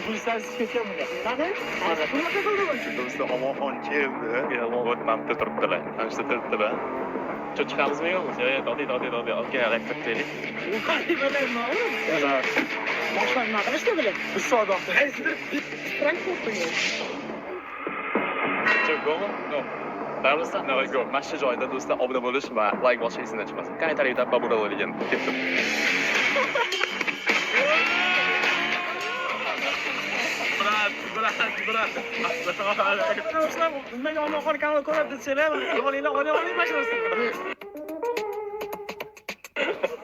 Pulsarsiz ketganmi? Qani? Bunaqa qildimi? Do'sti omonxon keldi. Вот mamta turibdilar. Mana shu turibdilar. Chiqamizmi yo'qmi? Yo'q, dodi. Okey, elektrik keling. U qanday bo'ladimi? Boshqa nima qilishdi bular? Biz savdoqda. Qaysidir Frankfurt qo'ygan. Go'mi? No. Baribir no, go. Mana shu joyda do'stlar obuna bo'lish va like boshqa esimdan chiqmasin. Kommentariyda babura bo'lgan. Ketdim. Brat. Nimaga omonxon kanal ko'radi desanglar, olinglar, oling mashinasini.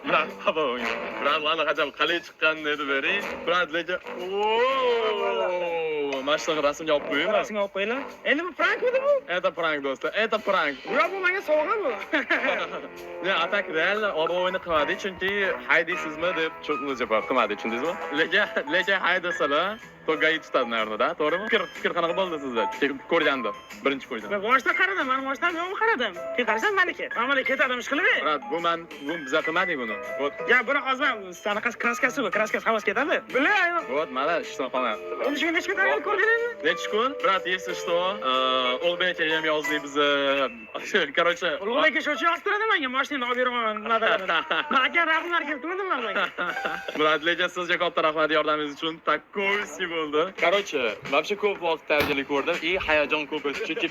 Brat, xabar bo'ling. Brat, mana hajam qalay chiqqanini edi bering. Brat, lekin mashina rasmga olib qo'yinglar. Rasmga olib qo'yinglar. Endi bu prankmidi bu? Это prank do'stlar, это prank. Yo'q, bu menga sovg'a bu. Ne, atak real obro'yini qilmadik, chunki haydaysizmi deb cho'qni javob qilmadik, tushundingizmi? Lekin haydasalar, to'g'ri tutadi narxda, to'g'rimi? Fikr qanaqa bo'ldi sizda? Ko'rganda, birinchi ko'rganda. Men boshdan qaradim, men boshdan yo'q qaradim. Keyin qarasam meniki. Mana ketadi ishqilib. Brat, bu biza qilmadik buni. Ya, buni hozir sanaqa kraskasi bu, kraskasi havas ketadi. Bilaman. Вот, mana ishdan qolyapti. Endi shunga nechta tarix ko'rdingizmi? Nechi kun? Brat, если что, Ulbekka ham yozdik biz. Короче, Ulbekka shuncha yozib turadi menga, mashinani olib beraman, nima aka rahmat keltirmadim men menga. Brat, lekin sizga katta rahmat yordamingiz uchun. Такой bo'ldi. Короче, вообще ko'p vaqt tayyorgarlik ko'rdim. И hayajon ko'p. Chunki